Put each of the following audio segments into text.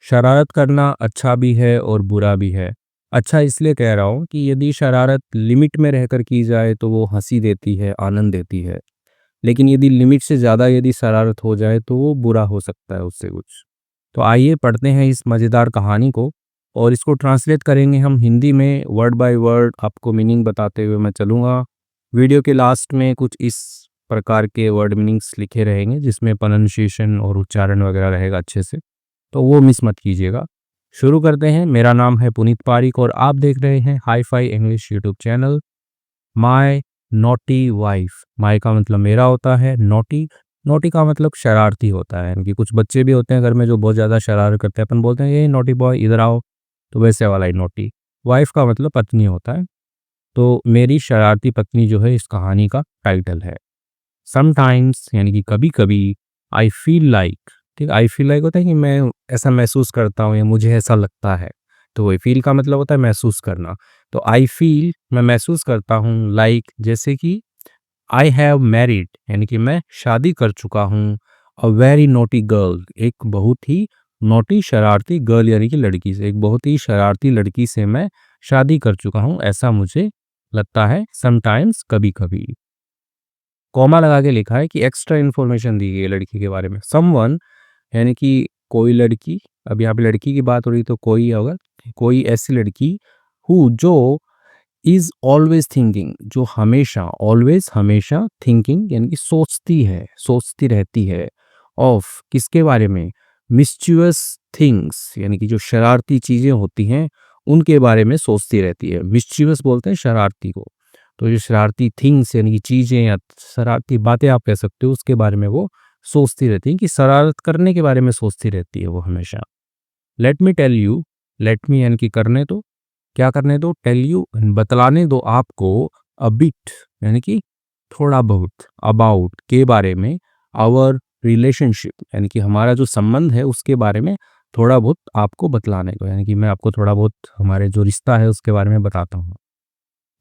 शरारत करना अच्छा भी है और बुरा भी है। अच्छा इसलिए कह रहा हूँ कि यदि शरारत लिमिट में रहकर की जाए तो वो हँसी देती है, आनंद देती है। लेकिन यदि लिमिट से ज़्यादा यदि शरारत हो जाए तो वो बुरा हो सकता है उससे कुछ। तो आइए पढ़ते हैं इस मज़ेदार कहानी को और इसको ट्रांसलेट करेंगे हम हिंदी में वर्ड बाय वर्ड आपको मीनिंग बताते हुए मैं चलूँगा। वीडियो के लास्ट में कुछ इस प्रकार के वर्ड मीनिंग्स लिखे रहेंगे जिसमें प्रोनंसिएशन और उच्चारण वगैरह रहेगा अच्छे से, तो वो मिस मत कीजिएगा। शुरू करते हैं। मेरा नाम है पुनीत पारिक और आप देख रहे हैं hi fi English YouTube channel. My naughty wife. My का मतलब मेरा होता है, नॉटी नॉटी का मतलब शरारती होता है। यानी कि कुछ बच्चे भी होते हैं घर में जो बहुत ज़्यादा शरारत करते हैं, अपन बोलते हैं ये नॉटी बॉय इधर आओ, तो वैसे वाला ही नॉटी। वाइफ का मतलब पत्नी होता है। तो मेरी शरारती पत्नी जो है इस कहानी का टाइटल है। समटाइम्स यानी कि कभी कभी, आई फील लाइक, ठीक, आई फील लाइक होता है कि मैं ऐसा महसूस करता हूँ या मुझे ऐसा लगता है। तो वही फील का मतलब होता है महसूस करना। तो आई फील मैं महसूस करता हूँ, लाइक जैसे कि आई हैव मैरिड यानी कि मैं शादी कर चुका हूँ, अ वेरी नोटी गर्ल एक बहुत ही नोटी शरारती गर्ल यानी कि लड़की से, एक बहुत ही शरारती लड़की से मैं शादी कर चुका हूँ, ऐसा मुझे लगता है। समटाइम्स कभी कभी, कॉमा लगा के लिखा है कि एक्स्ट्रा इन्फॉर्मेशन दी गई है लड़की के बारे में। समवन यानी कि कोई लड़की, अब यहाँ पे लड़की की बात हो रही तो कोई होगा, कोई ऐसी लड़की हु जो इज ऑलवेज थिंकिंग, जो हमेशा, ऑलवेज हमेशा, थिंकिंग यानी कि सोचती है, सोचती रहती है, ऑफ किसके बारे में, मिस्चुअस थिंग्स यानी कि जो शरारती चीजें होती हैं उनके बारे में सोचती रहती है। मिस्चुअस बोलते हैं शरारती को। तो जो शरारती थिंग्स यानी कि चीजें या शरारती बातें आप कह सकते हो, उसके बारे में वो सोचती रहती है, कि शरारत करने के बारे में सोचती रहती है वो हमेशा। Let me tell you, let me यानी कि करने दो, क्या करने दो, टेल यू बतलाने दो आपको, अ बिट यानी कि थोड़ा बहुत, अबाउट के बारे में, आवर रिलेशनशिप यानी कि हमारा जो संबंध है उसके बारे में थोड़ा बहुत आपको बतलाने को, यानी कि मैं आपको थोड़ा बहुत हमारे जो रिश्ता है उसके बारे में बताता हूँ।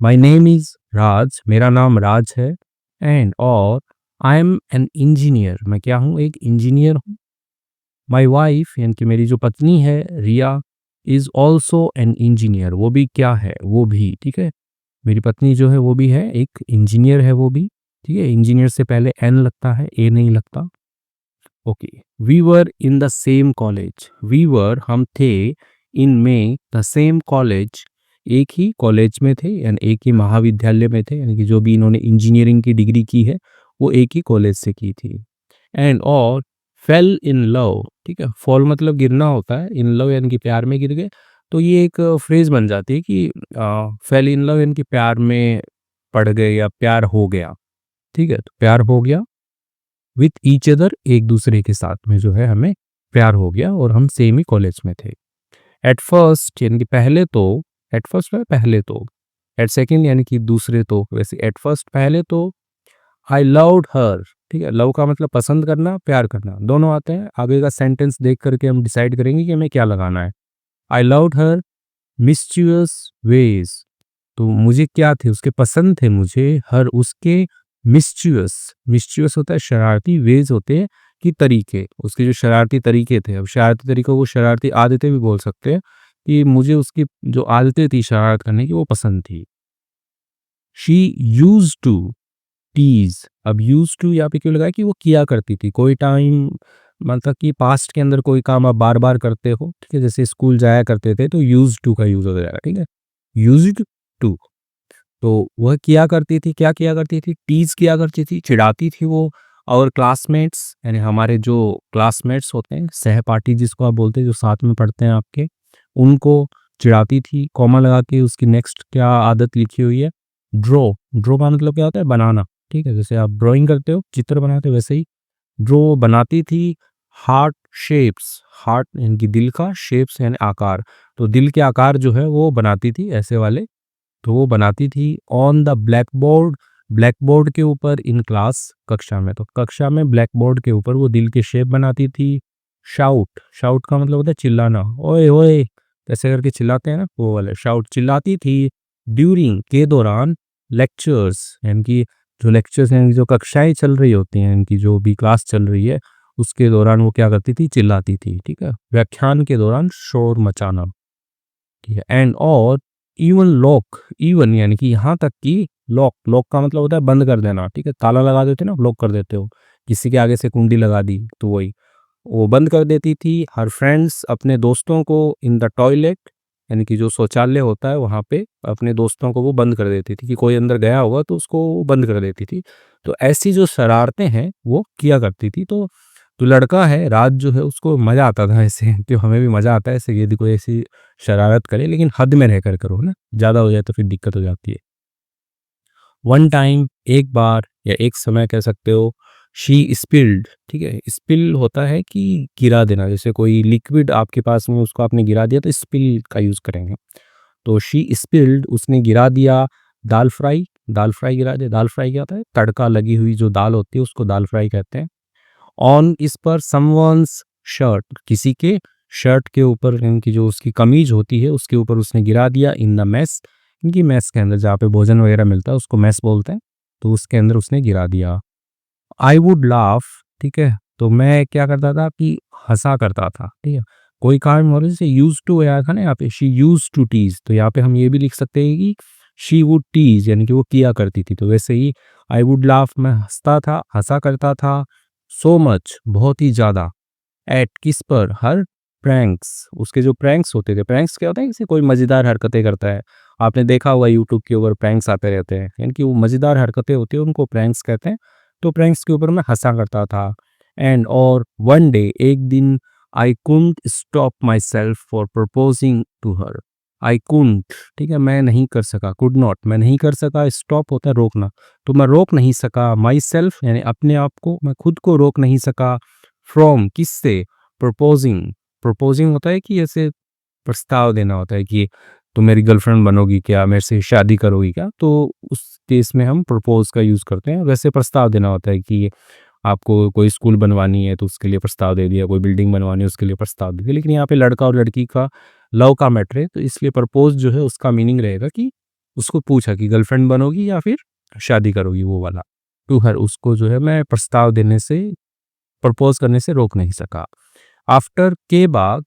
माई नेम इज़ राज, मेरा नाम राज है। एंड और आई एम एन इंजीनियर, मैं क्या हूँ, एक इंजीनियर हूँ। माई वाइफ यानी कि मेरी जो पत्नी है रिया, इज़ ऑल्सो एन इंजीनियर, वो भी क्या है, वो भी, ठीक है, मेरी पत्नी जो है वो भी है एक इंजीनियर है वो भी, ठीक है। इंजीनियर से पहले एन लगता है, ए नहीं लगता। Okay. We were in the same college, we were हम थे, इन में द सेम कॉलेज एक ही कॉलेज में थे, यानी एक ही महाविद्यालय में थे, यानी कि जो भी इन्होंने इंजीनियरिंग की डिग्री की है वो एक ही कॉलेज से की थी। एंड और फेल इन लव, ठीक है, फॉल मतलब गिरना होता है, इन लव यानी कि प्यार में गिर गए। तो ये एक फ्रेज बन जाती है कि फेल इन लव यानी कि प्यार में पड़ गए या प्यार हो गया, ठीक है, तो प्यार हो गया। विथ ईच अदर एक दूसरे के साथ में जो है हमें प्यार हो गया और हम सेम ही कॉलेज में थे। एट फर्स्ट यानी कि पहले तो, एट फर्स्ट है पहले तो, एट सेकेंड यानी कि दूसरे तो, वैसे एट फर्स्ट पहले तो, आई लव्ड हर, ठीक है, लव का मतलब पसंद करना, प्यार करना, दोनों आते हैं। आगे का सेंटेंस देख करके हम डिसाइड करेंगे कि हमें क्या लगाना है। आई लव्ड हर मिस्चुअस वेज, तो मुझे क्या थे, उसके पसंद थे मुझे, हर उसके मिस्चुअस, मिस्चुअस होता है शरारती, वेज होते हैं कि तरीके, उसके जो शरारती तरीके थे। अब शरारती तरीकों को शरारती आदतें भी बोल सकते हैं, कि मुझे उसकी जो आदतें थी शरारत करने की वो पसंद थी। शी यूज टू टीज, अब यूज टू यहाँ पे क्यों लगा कि वो किया करती थी, कोई टाइम मतलब कि पास्ट के अंदर कोई काम आप बार बार करते हो, ठीक है, जैसे स्कूल जाया करते थे तो यूज टू का यूज हो जाएगा, ठीक है, यूज्ड टू। तो वह किया करती थी, क्या किया करती थी, टीज किया करती थी, चिढ़ाती थी वो। और क्लासमेट्स यानी हमारे जो क्लासमेट्स होते हैं, सहपाठी जिसको आप बोलते हैं, जो साथ में पढ़ते हैं आपके, उनको चिढ़ाती थी। कॉमा लगा के उसकी नेक्स्ट क्या आदत लिखी हुई है, ड्रॉ। ड्रॉ का मतलब क्या होता है, बनाना, ठीक है, जैसे आप ड्राइंग करते हो, चित्र बनाते हो, वैसे ही ड्रॉ बनाती थी। हार्ट शेप्स, हार्ट यानी कि दिल का, शेप्स यानी आकार, तो दिल के आकार जो है वो बनाती थी ऐसे वाले, तो वो बनाती थी। On the black board, black board के ऊपर, इन क्लास कक्षा में, तो कक्षा में ब्लैक बोर्ड के ऊपर वो दिल के शेप बनाती थी। शाउट, शाउट का मतलब होता है चिल्लाना, ओए ओए ऐसे करके चिल्लाते हैं ना, वो वाले शाउट, चिल्लाती थी। ड्यूरिंग के दौरान, लेक्चर्स यानी कि जो लेक्चर्स हैं, जो कक्षाएं चल रही होती हैं, इनकी जो भी क्लास चल रही है उसके दौरान वो क्या करती थी, चिल्लाती थी, ठीक है। व्याख्यान के दौरान शोर मचाना, ठीक है। एंड और इवन लॉक, इवन यानी कि यहाँ तक कि लॉक, लॉक का मतलब होता है बंद कर देना, ठीक है। ताला लगा देते ना, लॉक कर देते हो, किसी के आगे से कुंडी लगा दी तो वही, वो बंद कर देती थी। हर फ्रेंड्स, अपने दोस्तों को, इन द टॉयलेट यानी कि जो शौचालय होता है वहाँ पे अपने दोस्तों को वो बंद कर देती थी कि कोई अंदर गया होगा तो उसको वो बंद कर देती थी। तो ऐसी जो शरारतें हैं वो किया करती थी। तो लड़का है राज जो है उसको मज़ा आता था ऐसे तो हमें भी मज़ा आता है ऐसे, यदि कोई ऐसी शरारत करे, लेकिन हद में रहकर करो ना, ज़्यादा हो जाए तो फिर दिक्कत हो जाती है। वन टाइम, एक बार या एक समय कह सकते हो, शी स्पिल्ड, ठीक है। स्पिल होता है कि गिरा देना, जैसे कोई लिक्विड आपके पास में उसको आपने गिरा दिया तो स्पिल का यूज़ करेंगे। तो शी स्पिल्ड, उसने गिरा दिया दाल फ्राई, दाल फ्राई गिरा दिया। दाल फ्राई क्या होता है, तड़का लगी हुई जो दाल होती है उसको दाल फ्राई कहते हैं। ऑन, इस पर, समवन्स शर्ट, किसी के शर्ट के ऊपर, इनकी जो उसकी कमीज होती है उसके ऊपर उसने गिरा दिया। इन द मेस, इनकी मेस के अंदर जहाँ पे भोजन वगैरह मिलता है उसको मेस बोलते हैं, तो उसके अंदर उसने गिरा दिया। आई वुड लाफ, ठीक है। तो मैं क्या करता था कि हंसा करता था, ठीक है। कोई कारण हो जैसे यूज टू आया था ना यहाँ पे, शी यूज टू टीज, तो यहाँ पे हम ये भी लिख सकते हैं कि शी वुड टीज, यानी कि वो किया करती थी। तो वैसे ही आई वुड लाफ, मैं हंसता था, हंसा करता था। सो मच, बहुत ही ज़्यादा। एट, किस पर, हर, प्रैंक्स, उसके जो प्रैंक्स होते थे, प्रैंक्स क्या होता है, जैसे कोई मज़ेदार हरकतें करता है, आपने देखा होगा यूट्यूब के ऊपर प्रैंक्स आते रहते हैं, यानी कि वो मज़ेदार हरकतें होती है उनको प्रैंक्स कहते हैं। तो प्रैंक्स के ऊपर मैं हंसा करता था। एंड और वन डे, एक दिन, I couldn't stop myself for proposing to her. I couldn't, ठीक है, मैं नहीं कर सका, कुड नॉट, मैं नहीं कर सका, स्टॉप होता है रोकना, तो मैं रोक नहीं सका, माई सेल्फ यानी अपने आप को, मैं खुद को रोक नहीं सका, फ्रॉम, किससे, प्रपोजिंग, प्रपोजिंग होता है कि ऐसे प्रस्ताव देना होता है कि तुम मेरी गर्लफ्रेंड बनोगी क्या, मेरे से शादी करोगी क्या, तो उस केस में हम प्रपोज का यूज़ करते हैं। वैसे प्रस्ताव देना होता है कि आपको कोई स्कूल बनवानी है तो उसके लिए प्रस्ताव दे दिया, कोई बिल्डिंग बनवानी है उसके लिए प्रस्ताव दे दिया, लेकिन यहाँ पे लड़का और लड़की का लव का मैटर है, तो इसलिए प्रपोज जो है उसका मीनिंग रहेगा कि उसको पूछा कि गर्लफ्रेंड बनोगी या फिर शादी करोगी, वो वाला। टू हर, उसको जो है मैं प्रस्ताव देने से, प्रपोज करने से रोक नहीं सका। आफ्टर, के बाद,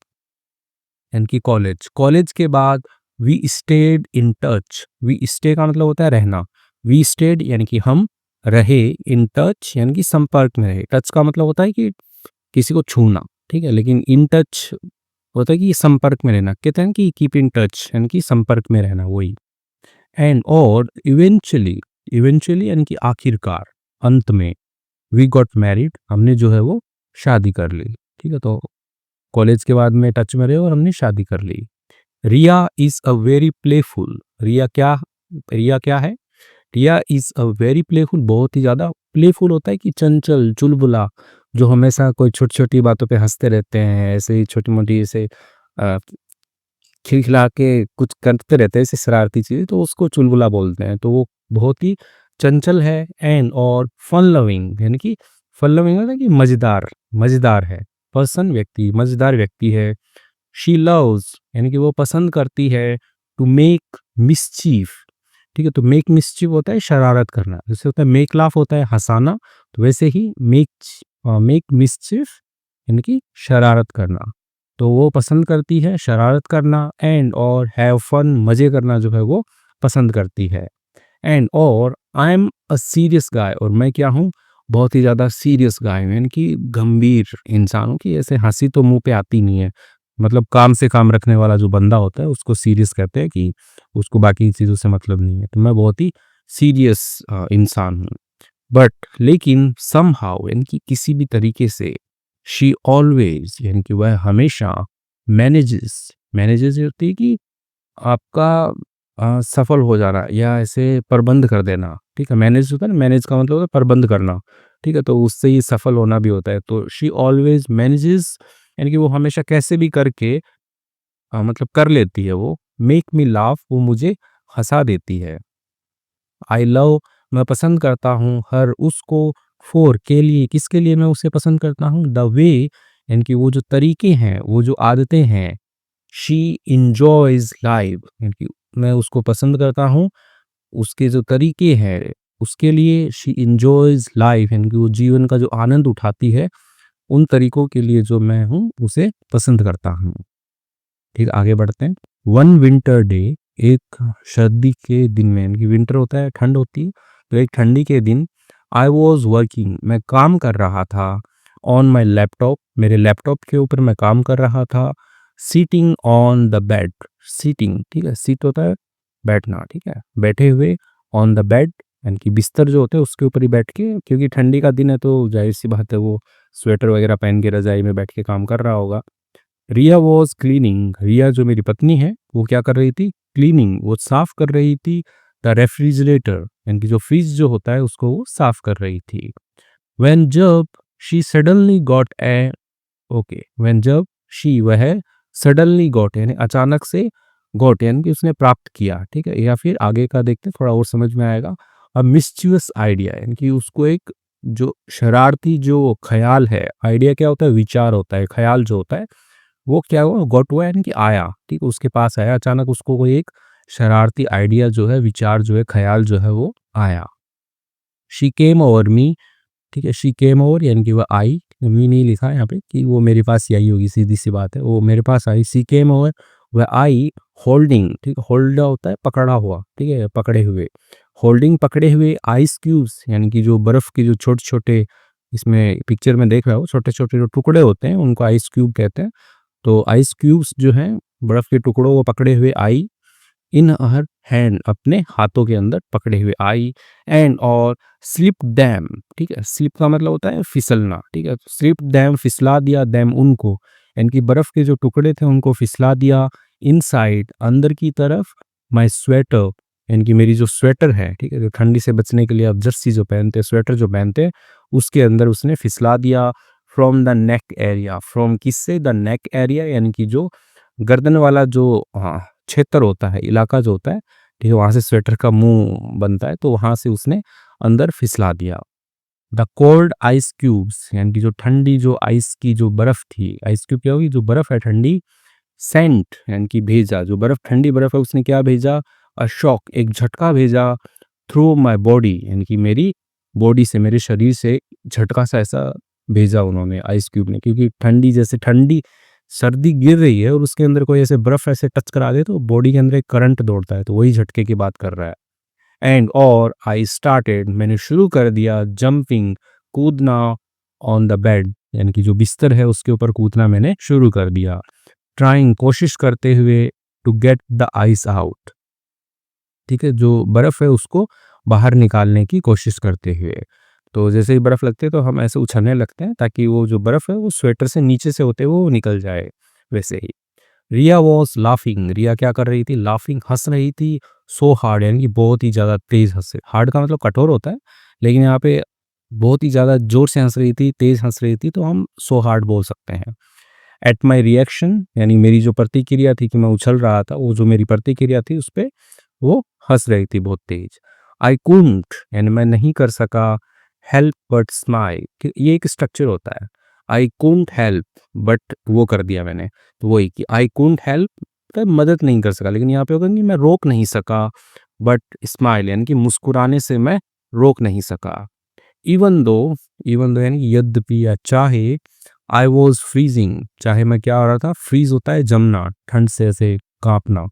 यानी कि कॉलेज, कॉलेज के बाद, we stayed in touch, we stay का मतलब होता है रहना, वी स्टेड यानी कि हम रहे, इन टच यानी कि संपर्क में रहे। टच का मतलब होता है कि किसी को छूना, ठीक है, लेकिन इन टच होता है कि संपर्क में रहना, कहते हैं कि कीप इन टच यानी कि संपर्क में रहना, वही। एंड और इवेंचुअली, इवेंचुअली यानी कि आखिरकार, अंत में, वी गॉट मैरिड, हमने जो है वो शादी कर ली, ठीक है। तो कॉलेज के बाद में टच में रहे और हमने शादी कर ली। रिया इज़ अ वेरी प्लेफुल, रिया क्या, रिया क्या है, रिया इज़ अ वेरी प्लेफुल, बहुत ही ज़्यादा, प्लेफुल होता है कि चंचल, चुलबुला, जो हमेशा कोई छोटी-छोटी बातों पे हँसते रहते हैं, ऐसे ही छोटी-मोटी ऐसे अ, खिलखिला के कुछ करते रहते हैं ऐसे शरारती चीज़ें, तो उसको चुलबुला बोलते हैं। तो वो बहुत ही चंचल है। एंड और फन लविंग, यानी कि फन लविंग होता है कि मज़ेदार, मज़ेदार है। पर्सन, व्यक्ति, मज़ेदार व्यक्ति है। शी लव्स यानी कि वो पसंद करती है, टू मेक मिस्चीफ, ठीक है। तो मेक मिस्चीफ होता है शरारत करना, जैसे होता है मेक लाफ होता है हंसाना, तो वैसे ही मेक मिस्चीफ यानी कि शरारत करना। तो वो पसंद करती है शरारत करना। एंड और हैव फन, मज़े करना जो है वो पसंद करती है। एंड और आई एम अ सीरियस गाय, और मैं क्या हूँ, बहुत ही ज़्यादा सीरियस गाय हूँ, यानी कि गंभीर इंसान हूँ, कि ऐसे हंसी तो मुंह पे आती नहीं है। मतलब काम से काम रखने वाला जो बंदा होता है उसको सीरियस कहते हैं, कि उसको बाकी चीज़ों से मतलब नहीं है। तो मैं बहुत ही सीरियस इंसान हूँ। बट लेकिन समहाउ यानी कि किसी भी तरीके से, शी ऑलवेज यानी कि वह हमेशा, मैनेजेस, मैनेजेस ये होती है कि आपका सफल हो जाना या ऐसे प्रबंध कर देना, ठीक है। मैनेज होता है ना, मैनेज का मतलब होता है प्रबंध करना, ठीक है। तो उससे ही सफल होना भी होता है। तो शी ऑलवेज मैनेजेस यानी कि वो हमेशा कैसे भी करके मतलब कर लेती है वो। मेक मी लाफ, वो मुझे हंसा देती है। आई लव, मैं पसंद करता हूँ, हर, उसको, फॉर, के लिए, किसके लिए मैं उसे पसंद करता हूँ, द वे यानी कि वो जो तरीके हैं, वो जो आदतें हैं, शी इंजॉयज लाइफ यानी कि मैं उसको पसंद करता हूँ, उसके जो तरीके हैं, उसके लिए, शी इंजॉयज लाइफ यानी कि वो जीवन का जो आनंद उठाती है, उन तरीकों के लिए जो मैं हूँ उसे पसंद करता हूँ। ठीक, आगे बढ़ते हैं। वन विंटर डे, एक सर्दी के दिन में, यानी कि विंटर होता है, ठंड होती है, तो एक ठंडी के दिन आई वॉज वर्किंग, मैं काम कर रहा था, ऑन माई लैपटॉप, मेरे लैपटॉप के ऊपर मैं काम कर रहा था, sitting on the bed, sitting, ठीक है, सीट होता है बैठना, ठीक है, बैठे हुए, ऑन द बेड यानी कि बिस्तर जो होते हैं उसके ऊपर ही बैठ के, क्योंकि ठंडी का दिन है तो जाहिर सी बात है वो स्वेटर वगैरह पहन के रजाई में बैठ के काम कर रहा होगा। रिया वॉज क्लीनिंग, रिया जो मेरी पत्नी है वो क्या कर रही थी, क्लीनिंग, वो साफ कर रही थी, द रेफ्रिजरेटर यानी कि जो फ्रिज जो होता है उसको वो साफ कर रही थी। व्हेन जब she suddenly got a, okay, when जब शी वह, सडनली गॉट यानी अचानक से, गॉट यानी कि उसने प्राप्त किया, ठीक है, या फिर आगे का देखते हैं थोड़ा और समझ में आएगा। अ मिस्चुअस आइडिया यानी कि उसको एक जो शरारती जो ख्याल है, आइडिया क्या होता है, विचार होता है, ख्याल जो होता है वो क्या हुआ, गॉट हुआ यानी कि आया, ठीक है, उसके पास आया, अचानक उसको कोई एक शरारती आइडिया जो है, विचार जो है, ख्याल जो है वो आया। शी केम ओवर मी, ठीक है, शी केम ओवर यानी कि वह आई, मी नहीं लिखा है यहाँ पे कि वो मेरे पास ही आई होगी, सीधी सी बात है, वो मेरे पास आई, शी केम ओवर, वह आई, होल्डिंग, ठीक है, होल्ड होता है पकड़ा हुआ, ठीक है, पकड़े हुए, होल्डिंग पकड़े हुए, आइस क्यूब्स यानी कि जो बर्फ के जो छोटे छोटे, इसमें पिक्चर में देख रहा हो, छोटे छोटे जो टुकड़े होते हैं उनको आइस क्यूब कहते हैं। तो आइस क्यूब्स जो हैं बर्फ के टुकड़ों को पकड़े हुए आई, इन हर हैंड अपने हाथों के अंदर पकड़े हुए आई, एंड और स्लिप डैम, ठीक है, स्लिप का मतलब होता है फिसलना, ठीक है, स्लिप डैम फिसला दिया, डैम उनको, यानी कि बर्फ के जो टुकड़े थे उनको फिसला दिया, इनसाइड अंदर की तरफ, माय स्वेटर यानी कि मेरी जो स्वेटर है, ठीक है, जो ठंडी से बचने के लिए आप जर्सी जो पहनते हैं, स्वेटर जो पहनते हैं, उसके अंदर उसने फिसला दिया। From the neck area, from किससे, द नेक एरिया यानी कि जो गर्दन वाला जो, हाँ, क्षेत्र होता है, इलाका जो होता है, ठीक है, वहाँ से स्वेटर का मुंह बनता है, तो वहाँ से उसने अंदर फिसला दिया। द कोल्ड आइस क्यूब्स यानी कि जो ठंडी जो आइस की जो बर्फ थी, आइस क्यूब क्या होगी, जो बर्फ है ठंडी, सेंट यानी कि भेजा, जो बर्फ ठंडी बर्फ है उसने क्या भेजा, अ शॉक, एक झटका भेजा, थ्रू माय बॉडी यानी कि मेरी बॉडी से, मेरे शरीर से झटका सा ऐसा भेजा उन्होंने आइस क्यूब ने, क्योंकि ठंडी, जैसे ठंडी सर्दी गिर रही है और उसके अंदर कोई ऐसे बर्फ ऐसे टच करा दे तो बॉडी के अंदर एक करंट दौड़ता है, तो वही झटके की बात कर रहा है। एंड और आई स्टार्टेड, मैंने शुरू कर दिया, जंपिंग, कूदना, ऑन द बेड यानी कि जो बिस्तर है उसके ऊपर कूदना मैंने शुरू कर दिया। ट्राइंग, कोशिश करते हुए, to get the ice out, ठीक है, जो बर्फ है उसको बाहर निकालने की कोशिश करते हुए। तो जैसे ही बर्फ लगती है तो हम ऐसे उछलने लगते हैं ताकि वो जो बर्फ है वो स्वेटर से नीचे से होते हुए वो निकल जाए, वैसे ही। रिया वॉज लाफिंग, रिया क्या कर रही थी, लाफिंग, हंस रही थी, सो हार्ड यानी कि बहुत ही ज़्यादा तेज हंस, हार्ड का मतलब कठोर होता है, लेकिन यहाँ पे बहुत ही ज़्यादा जोर से हंस रही थी, तेज हंस रही थी, तो हम सो हार्ड बोल सकते हैं। एट माई रिएक्शन यानी मेरी जो प्रतिक्रिया थी कि मैं उछल रहा था, वो जो मेरी प्रतिक्रिया थी उस पे वो हंस रही थी बहुत तेज। आई कुंट यानी मैं नहीं कर सका, हेल्प बट स्माइल, ये एक स्ट्रक्चर होता है, आई कुंट हेल्प, बट वो कर दिया मैंने, तो वही कि आई कुंट हेल्प, तो मदद नहीं कर सका, लेकिन यहाँ पे होगा कि मैं रोक नहीं सका, बट स्माइल यानी कि मुस्कुराने से मैं रोक नहीं सका। इवन दो, इवन दो यानी कि यद्यपि या चाहे, आई वॉज फ्रीजिंग, चाहे मैं क्या हो रहा था, फ्रीज होता है जमना, ठंड से ऐसे कांपना,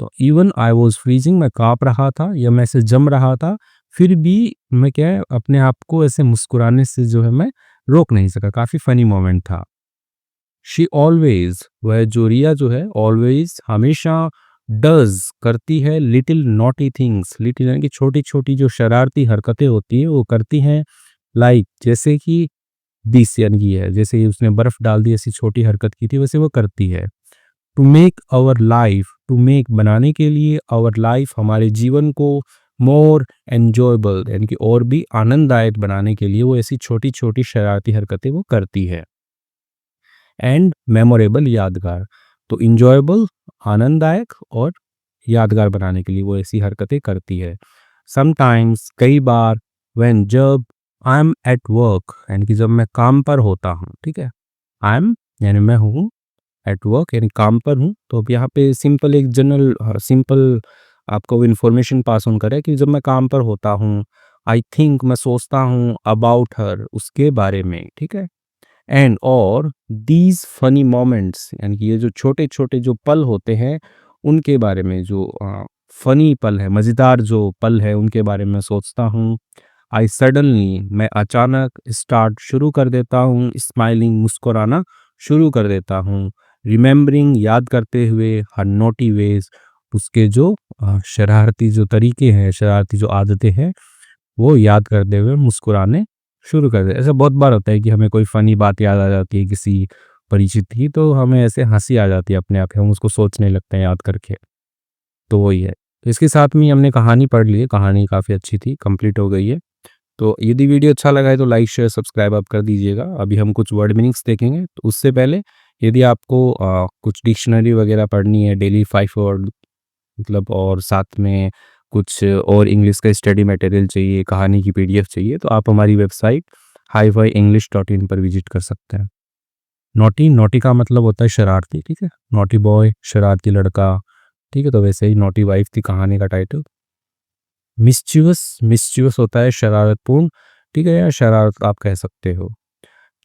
तो इवन आई वॉज फ्रीजिंग, मैं कांप रहा था या मैं ऐसे जम रहा था, फिर भी मैं क्या है अपने आप को ऐसे मुस्कुराने से जो है मैं रोक नहीं सका, काफ़ी फनी मोमेंट था। शी ऑलवेज, वह जो रिया जो है, ऑलवेज हमेशा, डज करती है, लिटिल नॉटी थिंग्स, लिटिल यानी कि छोटी छोटी जो शरारती हरकतें होती है वो करती हैं, लाइक जैसे कि दिस यानी कि है, जैसे ही उसने बर्फ डाल दी ऐसी छोटी हरकत की थी वैसे वो करती है। To make our life, to make बनाने के लिए, आवर लाइफ हमारे जीवन को, मोर एन्जॉयबल यानी कि और भी आनंददायक बनाने के लिए वो ऐसी छोटी छोटी शरारती हरकतें वो करती है। एंड मेमोरेबल यादगार, तो इंजॉयबल आनंददायक और यादगार बनाने के लिए वो ऐसी हरकतें करती है। समटाइम्स कई बार, व्हेन जब, आई एम एट वर्क यानी कि जब मैं काम पर होता हूँ, ठीक है, आई एम यानी मैं हूँ, एट वर्क यानी काम पर हूँ, तो अब यहाँ पे सिंपल एक जनरल सिंपल आपको इन्फॉर्मेशन पास ऑन करे कि जब मैं काम पर होता हूँ, आई थिंक मैं सोचता हूँ, अबाउट हर उसके बारे में, ठीक है, एंड और दीज फनी मोमेंट्स, यानी कि ये जो छोटे छोटे जो पल होते हैं उनके बारे में, जो फनी पल है, मज़ेदार जो पल है उनके बारे में सोचता हूँ। आई सडनली, मैं अचानक स्टार्ट शुरू कर देता हूँ, स्माइलिंग, मुस्कुराना शुरू कर देता हूँ। रिमेंबरिंग, याद करते हुए, हर नोटी वेज, उसके जो शरारती जो तरीके हैं, शरारती जो आदतें हैं, वो याद करते हुए मुस्कुराने शुरू कर दे। ऐसा बहुत बार होता है कि हमें कोई फ़नी बात याद आ जाती है किसी परिचित की, तो हमें ऐसे हँसी आ जाती है अपने आप ही, हम उसको सोचने लगते हैं याद करके। तो वही है। तो इसके साथ में ही हमने कहानी पढ़ ली है, कहानी काफ़ी अच्छी थी, कंप्लीट हो गई है। तो यदि वीडियो अच्छा लगा है तो लाइक, शेयर, सब्सक्राइब आप कर दीजिएगा। अभी हम कुछ वर्ड मीनिंग्स देखेंगे। तो उससे पहले यदि आपको कुछ डिक्शनरी वगैरह पढ़नी है, डेली 5 वर्ड मतलब, और साथ में कुछ और इंग्लिश का स्टडी मटेरियल चाहिए, कहानी की पीडीएफ चाहिए, तो आप हमारी वेबसाइट highfienglish.in पर विजिट कर सकते हैं। नॉटी, नॉटी का मतलब होता है शरारती, ठीक है? नॉटी बॉय, शरारती लड़का, ठीक है? तो वैसे ही नॉटी वाइफ थी कहानी का टाइटल। मिस्चीवस, मिस्चीवस होता है शरारतपूर्ण, ठीक है? या शरारत आप कह सकते हो।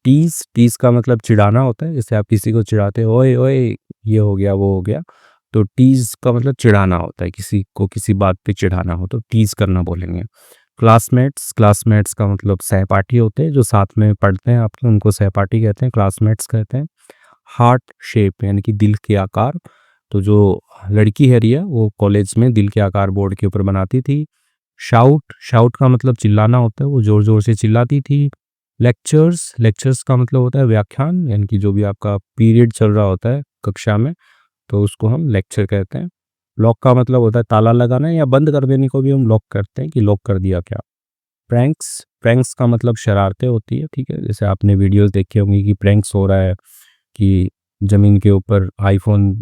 टीज़, टीज़ का मतलब चिढ़ाना होता है, जैसे आप किसी को चिढ़ाते हो, ओए ओए ये हो गया, वो हो गया। तो टीज़ का मतलब चिढ़ाना होता है, किसी को किसी बात पे चिढ़ाना हो तो टीज़ करना बोलेंगे। क्लासमेट्स, क्लासमेट्स का मतलब सहपाठी होते हैं, जो साथ में पढ़ते हैं आपके, उनको सहपाठी कहते हैं, क्लासमेट्स कहते हैं। हार्ट शेप यानी कि दिल के आकार, तो जो लड़की है रिया, वो कॉलेज में दिल के आकार बोर्ड के ऊपर बनाती थी। शाउट, शाउट का मतलब चिल्लाना होता है, वो ज़ोर-ज़ोर से चिल्लाती थी। लेक्चर्स, लेक्चर्स का मतलब होता है व्याख्यान, यानी कि जो भी आपका पीरियड चल रहा होता है कक्षा में, तो उसको हम लेक्चर कहते हैं। लॉक का मतलब होता है ताला लगाना, या बंद कर देने को भी हम लॉक करते हैं कि लॉक कर दिया क्या। प्रैंक्स, प्रैंक्स का मतलब शरारतें होती है, ठीक है? जैसे आपने वीडियोज़ देखी होंगी कि प्रैंक्स हो रहा है, कि ज़मीन के ऊपर आईफ़ोन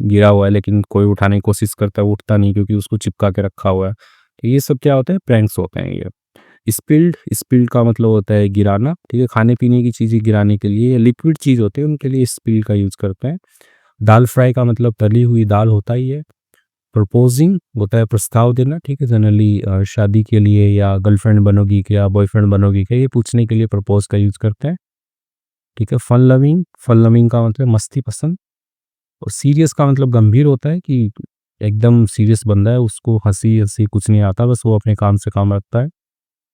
गिरा हुआ है, लेकिन कोई उठाने की कोशिश करता है, वो उठता नहीं क्योंकि उसको चिपका के रखा हुआ है। तो ये सब क्या होता है? प्रैंक्स होते हैं ये। स्पिल्ड, स्पिल्ड का मतलब होता है गिराना, ठीक है? खाने-पीने की चीज़ें गिराने के लिए, लिक्विड चीज़ होती है उनके लिए स्पिल्ड का यूज़ करते हैं। दाल फ्राई का मतलब तली हुई दाल होता ही है। प्रपोज़िंग होता है प्रस्ताव देना, ठीक है? जनरली शादी के लिए, या गर्लफ्रेंड बनोगी क्या, बॉयफ्रेंड बनोगी क्या, ये पूछने के लिए प्रपोज़ का यूज़ करते हैं, ठीक है? फन लविंग, फन लविंग का मतलब मस्ती पसंद। और सीरियस का मतलब गंभीर होता है, कि एकदम सीरियस बंदा है, उसको हँसी-वँसी कुछ नहीं आता, बस वो अपने काम से काम रखता है।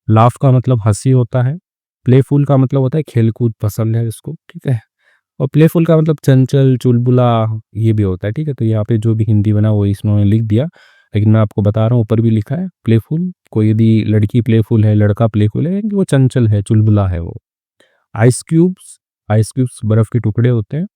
लाफ का मतलब हँसी होता है। प्लेफुल का मतलब होता है खेल-कूद पसंद है इसको, ठीक है? और प्लेफुल का मतलब चंचल, चुलबुला, ये भी होता है, ठीक है? तो यहाँ पे जो भी हिंदी बना वो इन्होंने लिख दिया, लेकिन मैं आपको बता रहा हूँ ऊपर भी लिखा है प्लेफुल। कोई यदि लड़की प्लेफुल है, लड़का प्लेफुल है, यानी कि वो चंचल है, चुलबुला है वो। आइस क्यूब्स, आइस क्यूब्स बर्फ़ के टुकड़े होते हैं।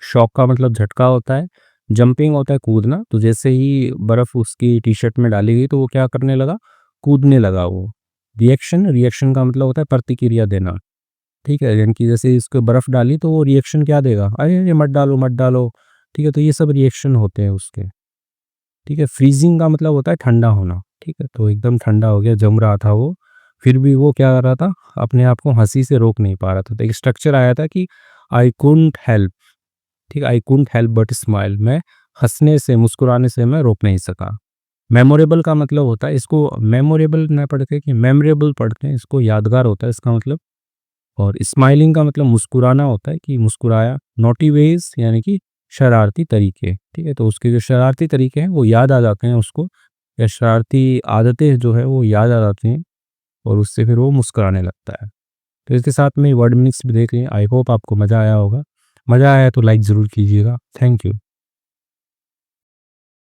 शॉक का मतलब झटका होता है। जंपिंग होता है कूदना, तो जैसे ही बर्फ़ उसकी टी-शर्ट में डाली गई तो वो क्या करने लगा? कूदने लगा वो। रिएक्शन, रिएक्शन का मतलब होता है प्रतिक्रिया देना, ठीक है? यानी कि जैसे इसको बर्फ़ डाली तो वो रिएक्शन क्या देगा? अरे! अरे! मत डालो, मत डालो, ठीक है? तो ये सब रिएक्शन होते हैं उसके, ठीक है? फ्रीज़िंग का मतलब होता है ठंडा होना, ठीक है? तो एकदम ठंडा हो गया, जम रहा था वो, फिर भी वो क्या कर रहा था? अपने आप को हँसी से रोक नहीं पा रहा था। तो एक स्ट्रक्चर आया था कि आई कुडन्ट हेल्प, ठीक है? I couldn't help but smile, मैं हँसने से, मुस्कुराने से मैं रोक नहीं सका। मेमोरेबल का मतलब होता है, इसको मेमोरेबल ना पढ़ के कि मेमोरेबल पढ़ते हैं, इसको यादगार होता है इसका मतलब। और स्माइलिंग का मतलब मुस्कुराना होता है, कि मुस्कुराया। नॉटी वेज़ यानी कि शरारती तरीके, ठीक है? तो उसके जो शरारती तरीके हैं वो याद आ जाते हैं उसको, या शरारती आदतें जो है वो याद आ जाती हैं, और उससे फिर वो मुस्कुराने लगता है। तो इसके साथ में वर्ड मीनिंग्स भी देख लें। आई होप आपको मज़ा आया होगा। मज़ा आया तो लाइक ज़रूर कीजिएगा। Thank you.